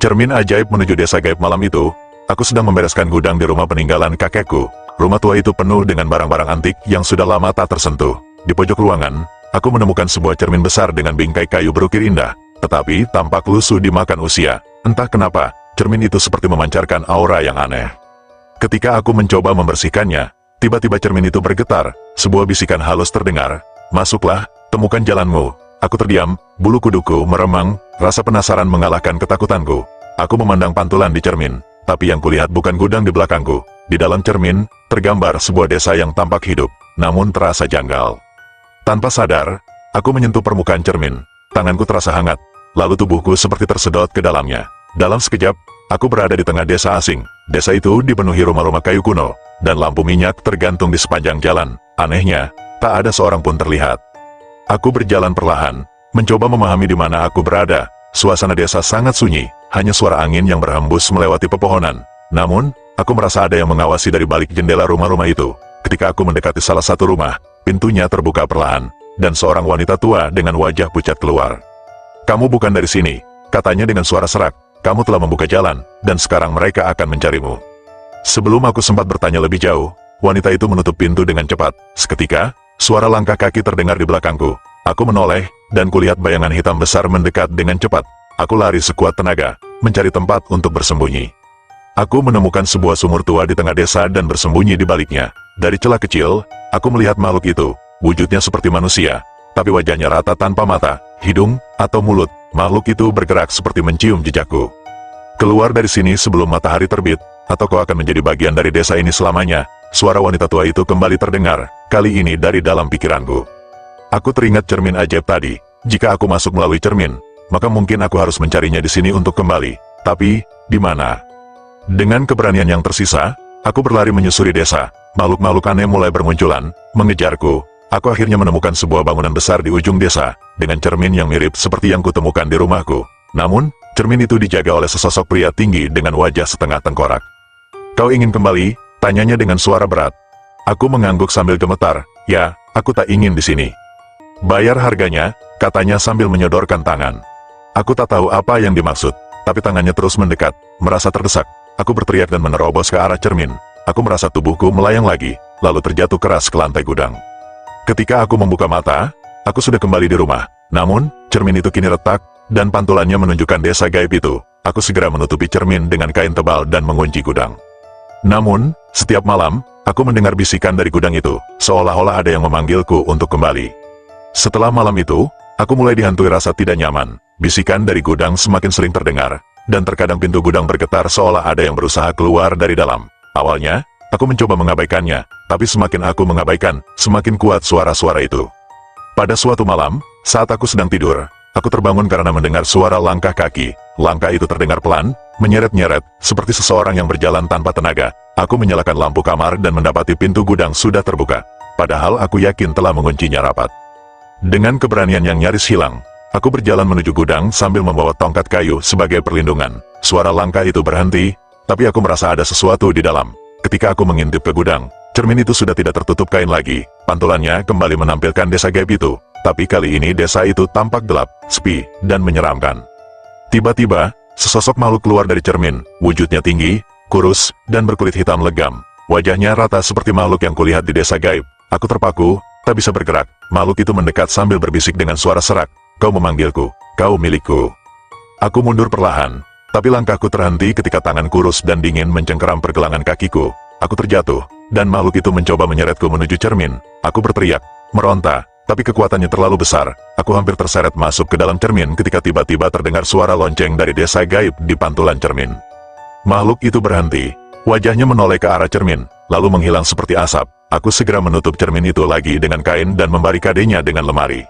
Cermin ajaib menuju desa gaib malam itu. Aku sedang membereskan gudang di rumah peninggalan kakekku. Rumah tua itu penuh dengan barang-barang antik yang sudah lama tak tersentuh. Di pojok ruangan, aku menemukan sebuah cermin besar dengan bingkai kayu berukir indah, tetapi tampak lusuh dimakan usia. Entah kenapa, cermin itu seperti memancarkan aura yang aneh. Ketika aku mencoba membersihkannya, tiba-tiba cermin itu bergetar. Sebuah bisikan halus terdengar, "Masuklah, temukan jalanmu." Aku terdiam, bulu kuduku meremang, rasa penasaran mengalahkan ketakutanku. Aku memandang pantulan di cermin, tapi yang kulihat bukan gudang di belakangku. Di dalam cermin, tergambar sebuah desa yang tampak hidup, namun terasa janggal. Tanpa sadar, aku menyentuh permukaan cermin. Tanganku terasa hangat, lalu tubuhku seperti tersedot ke dalamnya. Dalam sekejap, aku berada di tengah desa asing. Desa itu dipenuhi rumah-rumah kayu kuno, dan lampu minyak tergantung di sepanjang jalan. Anehnya, tak ada seorang pun terlihat. Aku berjalan perlahan, mencoba memahami di mana aku berada. Suasana desa sangat sunyi, hanya suara angin yang berhembus melewati pepohonan. Namun, aku merasa ada yang mengawasi dari balik jendela rumah-rumah itu. Ketika aku mendekati salah satu rumah, pintunya terbuka perlahan, dan seorang wanita tua dengan wajah pucat keluar. "Kamu bukan dari sini," katanya dengan suara serak. "Kamu telah membuka jalan, dan sekarang mereka akan mencarimu." Sebelum aku sempat bertanya lebih jauh, wanita itu menutup pintu dengan cepat. Seketika, suara langkah kaki terdengar di belakangku. Aku menoleh, dan kulihat bayangan hitam besar mendekat dengan cepat. Aku lari sekuat tenaga, mencari tempat untuk bersembunyi. Aku menemukan sebuah sumur tua di tengah desa dan bersembunyi di baliknya. Dari celah kecil, aku melihat makhluk itu. Wujudnya seperti manusia, tapi wajahnya rata tanpa mata, hidung, atau mulut. Makhluk itu bergerak seperti mencium jejakku. "Keluar dari sini sebelum matahari terbit, atau kau akan menjadi bagian dari desa ini selamanya." Suara wanita tua itu kembali terdengar, kali ini dari dalam pikiranku. Aku teringat cermin ajaib tadi. Jika aku masuk melalui cermin, maka mungkin aku harus mencarinya di sini untuk kembali. Tapi, di mana? Dengan keberanian yang tersisa, aku berlari menyusuri desa. Makhluk-makhluk aneh mulai bermunculan, mengejarku. Aku akhirnya menemukan sebuah bangunan besar di ujung desa, dengan cermin yang mirip seperti yang kutemukan di rumahku. Namun, cermin itu dijaga oleh sesosok pria tinggi dengan wajah setengah tengkorak. "Kau ingin kembali?" tanyanya dengan suara berat. Aku mengangguk sambil gemetar. "Ya, aku tak ingin di sini." "Bayar harganya," katanya sambil menyodorkan tangan. Aku tak tahu apa yang dimaksud, tapi tangannya terus mendekat, merasa terdesak. Aku berteriak dan menerobos ke arah cermin. Aku merasa tubuhku melayang lagi, lalu terjatuh keras ke lantai gudang. Ketika aku membuka mata, aku sudah kembali di rumah. Namun, cermin itu kini retak, dan pantulannya menunjukkan desa gaib itu. Aku segera menutupi cermin dengan kain tebal dan mengunci gudang. Namun, setiap malam, aku mendengar bisikan dari gudang itu, seolah-olah ada yang memanggilku untuk kembali. Setelah malam itu, aku mulai dihantui rasa tidak nyaman. Bisikan dari gudang semakin sering terdengar, dan terkadang pintu gudang bergetar seolah ada yang berusaha keluar dari dalam. Awalnya, aku mencoba mengabaikannya, tapi semakin aku mengabaikan, semakin kuat suara-suara itu. Pada suatu malam, saat aku sedang tidur, aku terbangun karena mendengar suara langkah kaki. Langkah itu terdengar pelan, menyeret-nyeret, seperti seseorang yang berjalan tanpa tenaga. Aku menyalakan lampu kamar dan mendapati pintu gudang sudah terbuka. Padahal aku yakin telah menguncinya rapat. Dengan keberanian yang nyaris hilang, aku berjalan menuju gudang sambil membawa tongkat kayu sebagai perlindungan. Suara langkah itu berhenti, tapi aku merasa ada sesuatu di dalam. Ketika aku mengintip ke gudang, cermin itu sudah tidak tertutup kain lagi. Pantulannya kembali menampilkan desa gaib itu, tapi kali ini desa itu tampak gelap, sepi, dan menyeramkan. Tiba-tiba, sesosok makhluk keluar dari cermin. Wujudnya tinggi, kurus, dan berkulit hitam legam. Wajahnya rata seperti makhluk yang kulihat di desa gaib. Aku terpaku, tak bisa bergerak. Makhluk itu mendekat sambil berbisik dengan suara serak. "Kau memanggilku, kau milikku." Aku mundur perlahan, tapi langkahku terhenti ketika tangan kurus dan dingin mencengkeram pergelangan kakiku. Aku terjatuh, dan makhluk itu mencoba menyeretku menuju cermin. Aku berteriak, meronta, tapi kekuatannya terlalu besar. Aku hampir terseret masuk ke dalam cermin ketika tiba-tiba terdengar suara lonceng dari desa gaib di pantulan cermin. Makhluk itu berhenti, wajahnya menoleh ke arah cermin, lalu menghilang seperti asap. Aku segera menutup cermin itu lagi dengan kain dan membarikadenya dengan lemari.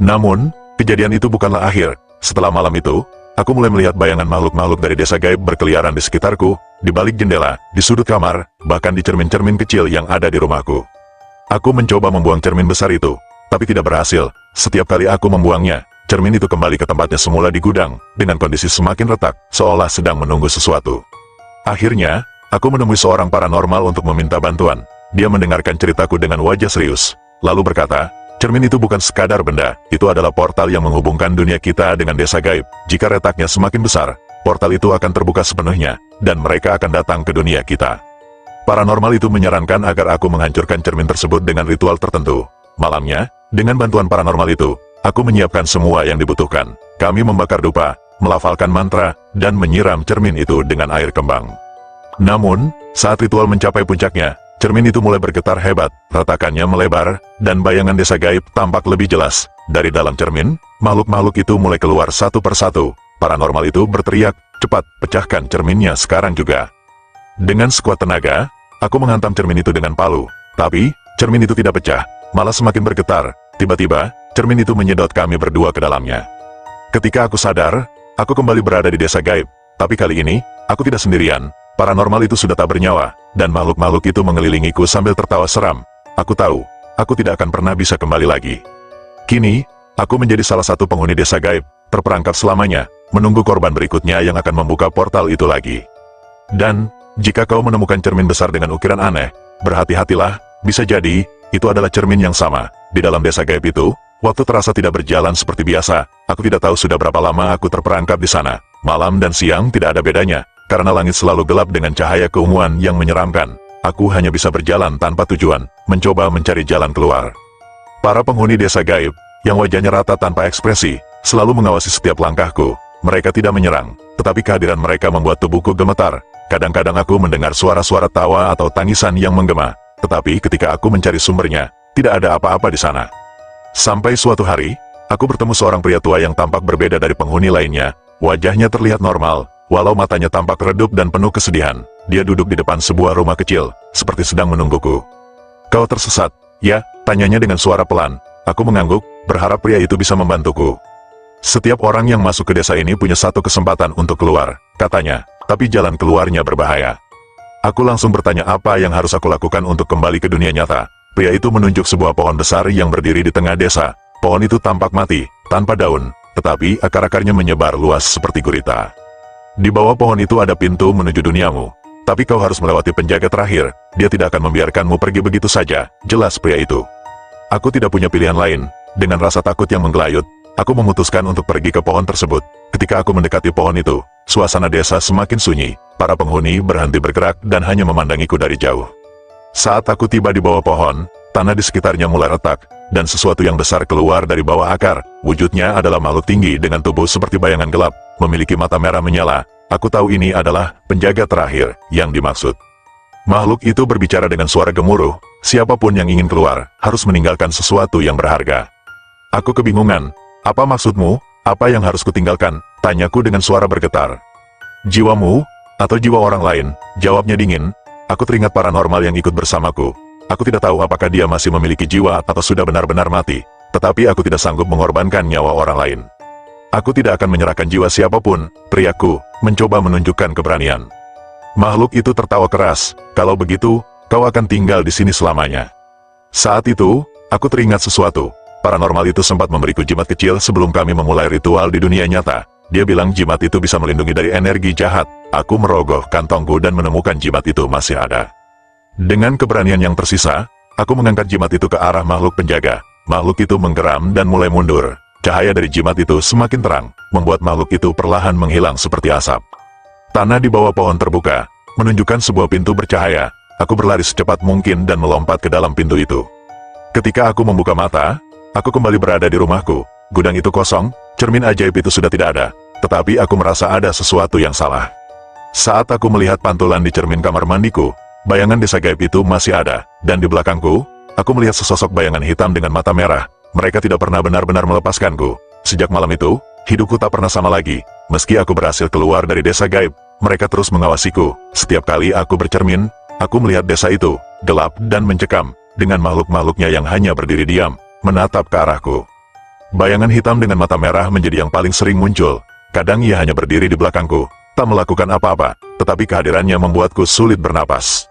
Namun, kejadian itu bukanlah akhir. Setelah malam itu, aku mulai melihat bayangan makhluk-makhluk dari desa gaib berkeliaran di sekitarku, di balik jendela, di sudut kamar, bahkan di cermin-cermin kecil yang ada di rumahku. Aku mencoba membuang cermin besar itu, tapi tidak berhasil. Setiap kali aku membuangnya, cermin itu kembali ke tempatnya semula di gudang, dengan kondisi semakin retak, seolah sedang menunggu sesuatu. Akhirnya, aku menemui seorang paranormal untuk meminta bantuan. Dia mendengarkan ceritaku dengan wajah serius, lalu berkata, "Cermin itu bukan sekadar benda, itu adalah portal yang menghubungkan dunia kita dengan desa gaib. Jika retaknya semakin besar, portal itu akan terbuka sepenuhnya, dan mereka akan datang ke dunia kita. Paranormal itu menyarankan agar aku menghancurkan cermin tersebut dengan ritual tertentu. Malamnya, dengan bantuan paranormal itu, aku menyiapkan semua yang dibutuhkan. Kami membakar dupa, melafalkan mantra, dan menyiram cermin itu dengan air kembang. Namun, saat ritual mencapai puncaknya, cermin itu mulai bergetar hebat, retakannya melebar, dan bayangan desa gaib tampak lebih jelas. Dari dalam cermin, makhluk-makhluk itu mulai keluar satu persatu. Paranormal itu berteriak, "Cepat, pecahkan cerminnya sekarang juga." Dengan sekuat tenaga, aku menghantam cermin itu dengan palu. Tapi, cermin itu tidak pecah, malah semakin bergetar. Tiba-tiba, cermin itu menyedot kami berdua ke dalamnya. Ketika aku sadar, aku kembali berada di desa gaib. Tapi kali ini, aku tidak sendirian. Paranormal itu sudah tak bernyawa, dan makhluk-makhluk itu mengelilingiku sambil tertawa seram. Aku tahu, aku tidak akan pernah bisa kembali lagi. Kini, aku menjadi salah satu penghuni desa gaib, terperangkap selamanya, menunggu korban berikutnya yang akan membuka portal itu lagi. Dan, jika kau menemukan cermin besar dengan ukiran aneh, berhati-hatilah, bisa jadi, itu adalah cermin yang sama. Di dalam desa gaib itu, waktu terasa tidak berjalan seperti biasa. Aku tidak tahu sudah berapa lama aku terperangkap di sana. Malam dan siang tidak ada bedanya, karena langit selalu gelap dengan cahaya keunguan yang menyeramkan. Aku hanya bisa berjalan tanpa tujuan, mencoba mencari jalan keluar. Para penghuni desa gaib, yang wajahnya rata tanpa ekspresi, selalu mengawasi setiap langkahku. Mereka tidak menyerang, tetapi kehadiran mereka membuat tubuhku gemetar. Kadang-kadang aku mendengar suara-suara tawa atau tangisan yang menggema, tetapi ketika aku mencari sumbernya, tidak ada apa-apa di sana. Sampai suatu hari, aku bertemu seorang pria tua yang tampak berbeda dari penghuni lainnya. Wajahnya terlihat normal, walau matanya tampak redup dan penuh kesedihan. Dia duduk di depan sebuah rumah kecil, seperti sedang menungguku. "Kau tersesat?" "Ya," tanyanya dengan suara pelan. Aku mengangguk, berharap pria itu bisa membantuku. "Setiap orang yang masuk ke desa ini punya satu kesempatan untuk keluar," katanya, "tapi jalan keluarnya berbahaya." Aku langsung bertanya apa yang harus aku lakukan untuk kembali ke dunia nyata. Pria itu menunjuk sebuah pohon besar yang berdiri di tengah desa. Pohon itu tampak mati, tanpa daun, tetapi akar-akarnya menyebar luas seperti gurita. "Di bawah pohon itu ada pintu menuju duniamu, tapi kau harus melewati penjaga terakhir. Dia tidak akan membiarkanmu pergi begitu saja," jelas pria itu. Aku tidak punya pilihan lain. Dengan rasa takut yang menggelayut, aku memutuskan untuk pergi ke pohon tersebut. Ketika aku mendekati pohon itu, suasana desa semakin sunyi. Para penghuni berhenti bergerak dan hanya memandangiku dari jauh. Saat aku tiba di bawah pohon, tanah di sekitarnya mulai retak, dan sesuatu yang besar keluar dari bawah akar. Wujudnya adalah makhluk tinggi dengan tubuh seperti bayangan gelap, memiliki mata merah menyala. Aku tahu ini adalah penjaga terakhir yang dimaksud. Makhluk itu berbicara dengan suara gemuruh, "Siapapun yang ingin keluar, harus meninggalkan sesuatu yang berharga." Aku kebingungan. "Apa maksudmu? Apa yang harus kutinggalkan?" tanyaku dengan suara bergetar. "Jiwamu, atau jiwa orang lain?" jawabnya dingin. Aku teringat paranormal yang ikut bersamaku. Aku tidak tahu apakah dia masih memiliki jiwa atau sudah benar-benar mati, tetapi aku tidak sanggup mengorbankan nyawa orang lain. "Aku tidak akan menyerahkan jiwa siapapun," teriakku, mencoba menunjukkan keberanian. Makhluk itu tertawa keras. "Kalau begitu, kau akan tinggal di sini selamanya." Saat itu, aku teringat sesuatu. Paranormal itu sempat memberiku jimat kecil sebelum kami memulai ritual di dunia nyata. Dia bilang jimat itu bisa melindungi dari energi jahat. Aku merogoh kantongku dan menemukan jimat itu masih ada. Dengan keberanian yang tersisa, aku mengangkat jimat itu ke arah makhluk penjaga. Makhluk itu menggeram dan mulai mundur. Cahaya dari jimat itu semakin terang, membuat makhluk itu perlahan menghilang seperti asap. Tanah di bawah pohon terbuka, menunjukkan sebuah pintu bercahaya. Aku berlari secepat mungkin dan melompat ke dalam pintu itu. Ketika aku membuka mata, aku kembali berada di rumahku. Gudang itu kosong, cermin ajaib itu sudah tidak ada, tetapi aku merasa ada sesuatu yang salah. Saat aku melihat pantulan di cermin kamar mandiku, bayangan desa gaib itu masih ada, dan di belakangku, aku melihat sesosok bayangan hitam dengan mata merah. Mereka tidak pernah benar-benar melepaskanku. Sejak malam itu, hidupku tak pernah sama lagi. Meski aku berhasil keluar dari desa gaib, mereka terus mengawasiku. Setiap kali aku bercermin, aku melihat desa itu, gelap dan mencekam, dengan makhluk-makhluknya yang hanya berdiri diam, menatap ke arahku. Bayangan hitam dengan mata merah menjadi yang paling sering muncul. Kadang ia hanya berdiri di belakangku, tak melakukan apa-apa, tetapi kehadirannya membuatku sulit bernapas.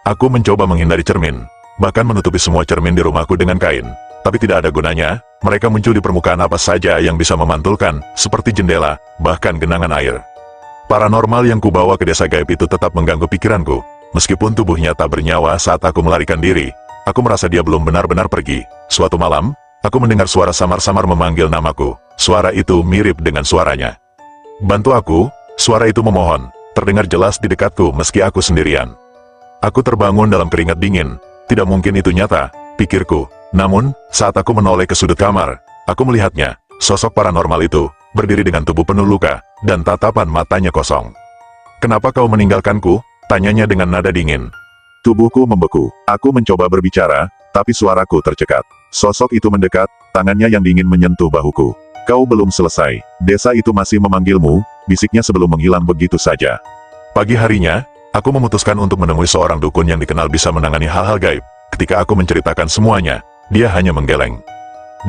Aku mencoba menghindari cermin, bahkan menutupi semua cermin di rumahku dengan kain. Tapi tidak ada gunanya, mereka muncul di permukaan apa saja yang bisa memantulkan, seperti jendela, bahkan genangan air. Paranormal yang kubawa ke desa gaib itu tetap mengganggu pikiranku. Meskipun tubuhnya tak bernyawa saat aku melarikan diri, aku merasa dia belum benar-benar pergi. Suatu malam, aku mendengar suara samar-samar memanggil namaku. Suara itu mirip dengan suaranya. "Bantu aku," Suara itu memohon, terdengar jelas di dekatku meski aku sendirian. Aku terbangun dalam keringat dingin. Tidak mungkin itu nyata, pikirku. Namun, saat aku menoleh ke sudut kamar, aku melihatnya. Sosok paranormal itu berdiri dengan tubuh penuh luka, dan tatapan matanya kosong. "Kenapa kau meninggalkanku?" tanyanya dengan nada dingin. Tubuhku membeku. Aku mencoba berbicara, tapi suaraku tercekat. Sosok itu mendekat, tangannya yang dingin menyentuh bahuku. "Kau belum selesai. Desa itu masih memanggilmu," bisiknya sebelum menghilang begitu saja. Pagi harinya, aku memutuskan untuk menemui seorang dukun yang dikenal bisa menangani hal-hal gaib. Ketika aku menceritakan semuanya, dia hanya menggeleng.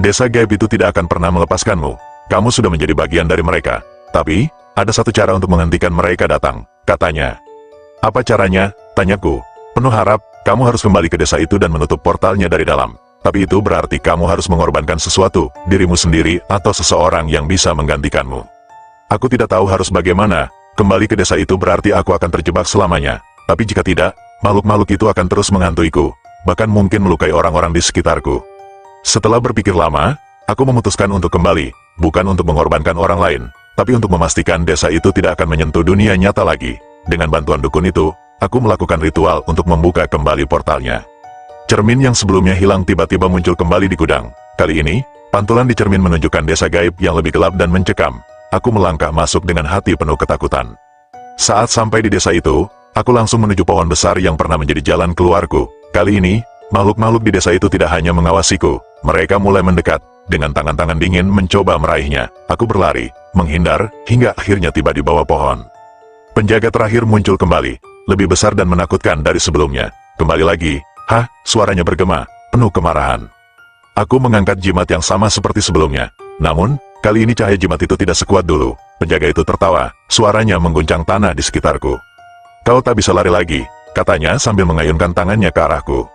"Desa gaib itu tidak akan pernah melepaskanmu. Kamu sudah menjadi bagian dari mereka. Tapi, ada satu cara untuk menghentikan mereka datang," katanya. "Apa caranya?" tanyaku. Penuh harap, "Kamu harus kembali ke desa itu dan menutup portalnya dari dalam. Tapi itu berarti kamu harus mengorbankan sesuatu, dirimu sendiri atau seseorang yang bisa menggantikanmu." Aku tidak tahu harus bagaimana. Kembali ke desa itu berarti aku akan terjebak selamanya. Tapi jika tidak, makhluk-makhluk itu akan terus menghantuiku, bahkan mungkin melukai orang-orang di sekitarku. Setelah berpikir lama, aku memutuskan untuk kembali, bukan untuk mengorbankan orang lain, tapi untuk memastikan desa itu tidak akan menyentuh dunia nyata lagi. Dengan bantuan dukun itu, aku melakukan ritual untuk membuka kembali portalnya. Cermin yang sebelumnya hilang tiba-tiba muncul kembali di gudang. Kali ini, pantulan di cermin menunjukkan desa gaib yang lebih gelap dan mencekam. Aku melangkah masuk dengan hati penuh ketakutan. Saat sampai di desa itu, aku langsung menuju pohon besar yang pernah menjadi jalan keluarku. Kali ini, makhluk-makhluk di desa itu tidak hanya mengawasiku, mereka mulai mendekat. Dengan tangan-tangan dingin mencoba meraihnya. Aku berlari, menghindar, hingga akhirnya tiba di bawah pohon. Penjaga terakhir muncul kembali, lebih besar dan menakutkan dari sebelumnya. Kembali lagi, "Hah!" suaranya bergema, penuh kemarahan. Aku mengangkat jimat yang sama seperti sebelumnya. Namun, kali ini cahaya jimat itu tidak sekuat dulu. Penjaga itu tertawa, suaranya mengguncang tanah di sekitarku. "Kau tak bisa lari lagi," katanya sambil mengayunkan tangannya ke arahku.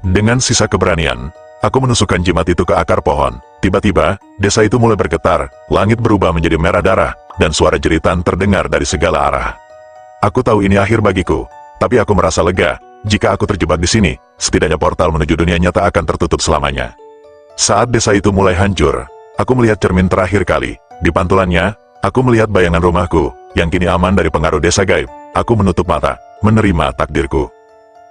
Dengan sisa keberanian, aku menusukkan jimat itu ke akar pohon. Tiba-tiba, desa itu mulai bergetar, langit berubah menjadi merah darah, dan suara jeritan terdengar dari segala arah. Aku tahu ini akhir bagiku, tapi aku merasa lega. Jika aku terjebak di sini, setidaknya portal menuju dunia nyata akan tertutup selamanya. Saat desa itu mulai hancur, aku melihat cermin terakhir kali. Di pantulannya, aku melihat bayangan rumahku, yang kini aman dari pengaruh desa gaib. Aku menutup mata, menerima takdirku.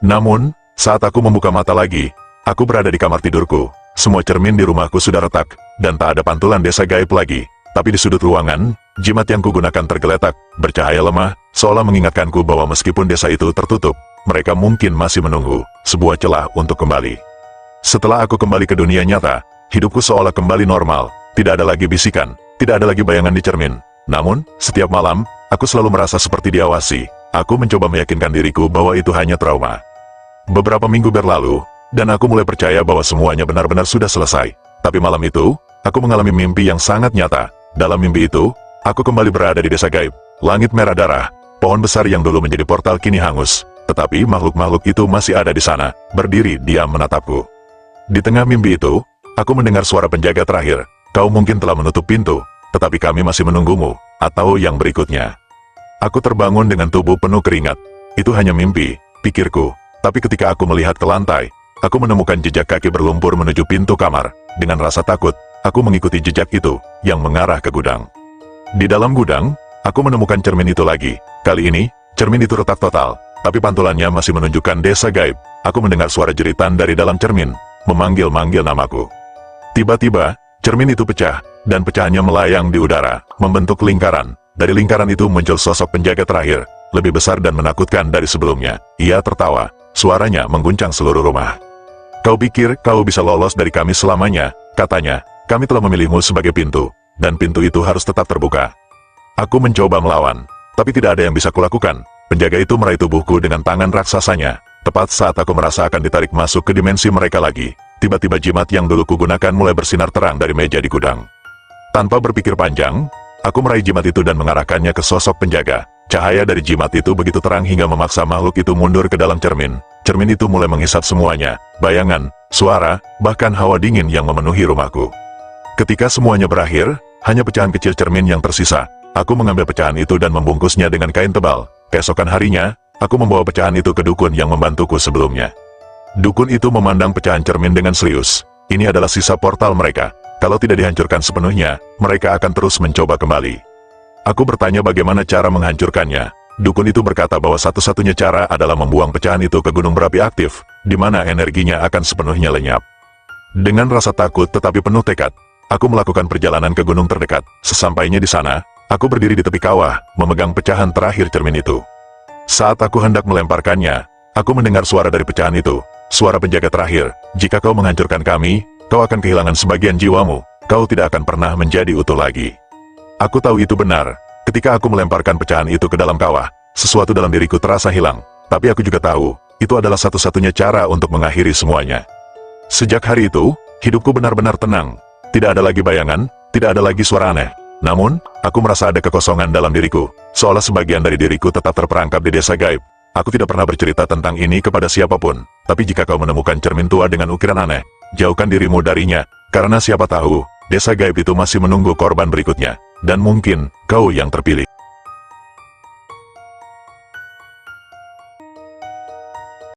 Namun, saat aku membuka mata lagi, aku berada di kamar tidurku. Semua cermin di rumahku sudah retak, dan tak ada pantulan desa gaib lagi. Tapi di sudut ruangan, jimat yang kugunakan tergeletak, bercahaya lemah, seolah mengingatkanku bahwa meskipun desa itu tertutup, mereka mungkin masih menunggu sebuah celah untuk kembali. Setelah aku kembali ke dunia nyata, hidupku seolah kembali normal. Tidak ada lagi bisikan, tidak ada lagi bayangan di cermin. Namun, setiap malam, aku selalu merasa seperti diawasi. Aku mencoba meyakinkan diriku bahwa itu hanya trauma. Beberapa minggu berlalu, dan aku mulai percaya bahwa semuanya benar-benar sudah selesai. Tapi malam itu, aku mengalami mimpi yang sangat nyata. Dalam mimpi itu, aku kembali berada di desa gaib. Langit merah darah, pohon besar yang dulu menjadi portal kini hangus. Tetapi makhluk-makhluk itu masih ada di sana, berdiri diam menatapku. Di tengah mimpi itu, aku mendengar suara penjaga terakhir. "Kau mungkin telah menutup pintu, tetapi kami masih menunggumu," atau yang berikutnya. Aku terbangun dengan tubuh penuh keringat. Itu hanya mimpi, pikirku. Tapi ketika aku melihat ke lantai, aku menemukan jejak kaki berlumpur menuju pintu kamar. Dengan rasa takut, aku mengikuti jejak itu, yang mengarah ke gudang. Di dalam gudang, aku menemukan cermin itu lagi. Kali ini, cermin itu retak total, tapi pantulannya masih menunjukkan desa gaib. Aku mendengar suara jeritan dari dalam cermin, memanggil-manggil namaku. Tiba-tiba, cermin itu pecah, dan pecahannya melayang di udara, membentuk lingkaran. Dari lingkaran itu muncul sosok penjaga terakhir, lebih besar dan menakutkan dari sebelumnya. Ia tertawa, suaranya mengguncang seluruh rumah. "Kau pikir kau bisa lolos dari kami selamanya?" katanya. "Kami telah memilihmu sebagai pintu, dan pintu itu harus tetap terbuka." Aku mencoba melawan, tapi tidak ada yang bisa kulakukan. Penjaga itu meraih tubuhku dengan tangan raksasanya. Tepat saat aku merasa akan ditarik masuk ke dimensi mereka lagi, tiba-tiba jimat yang dulu kugunakan mulai bersinar terang dari meja di gudang. Tanpa berpikir panjang, aku meraih jimat itu dan mengarahkannya ke sosok penjaga. Cahaya dari jimat itu begitu terang hingga memaksa makhluk itu mundur ke dalam cermin. Cermin itu mulai menghisap semuanya, bayangan, suara, bahkan hawa dingin yang memenuhi rumahku. Ketika semuanya berakhir, hanya pecahan kecil cermin yang tersisa. Aku mengambil pecahan itu dan membungkusnya dengan kain tebal. Keesokan harinya, aku membawa pecahan itu ke dukun yang membantuku sebelumnya. Dukun itu memandang pecahan cermin dengan serius. Ini adalah sisa portal mereka. Kalau tidak dihancurkan sepenuhnya, mereka akan terus mencoba kembali. Aku bertanya bagaimana cara menghancurkannya. Dukun itu berkata bahwa satu-satunya cara adalah membuang pecahan itu ke gunung berapi aktif, di mana energinya akan sepenuhnya lenyap. Dengan rasa takut tetapi penuh tekad, aku melakukan perjalanan ke gunung terdekat. Sesampainya di sana, aku berdiri di tepi kawah, memegang pecahan terakhir cermin itu. Saat aku hendak melemparkannya, aku mendengar suara dari pecahan itu, suara penjaga terakhir. Jika kau menghancurkan kami, kau akan kehilangan sebagian jiwamu, kau tidak akan pernah menjadi utuh lagi. Aku tahu itu benar. Ketika aku melemparkan pecahan itu ke dalam kawah, sesuatu dalam diriku terasa hilang. Tapi aku juga tahu, itu adalah satu-satunya cara untuk mengakhiri semuanya. Sejak hari itu, hidupku benar-benar tenang. Tidak ada lagi bayangan, tidak ada lagi suara aneh. Namun, aku merasa ada kekosongan dalam diriku, seolah sebagian dari diriku tetap terperangkap di desa gaib. Aku tidak pernah bercerita tentang ini kepada siapapun, tapi jika kau menemukan cermin tua dengan ukiran aneh, jauhkan dirimu darinya, karena siapa tahu, desa gaib itu masih menunggu korban berikutnya. Dan mungkin, kau yang terpilih.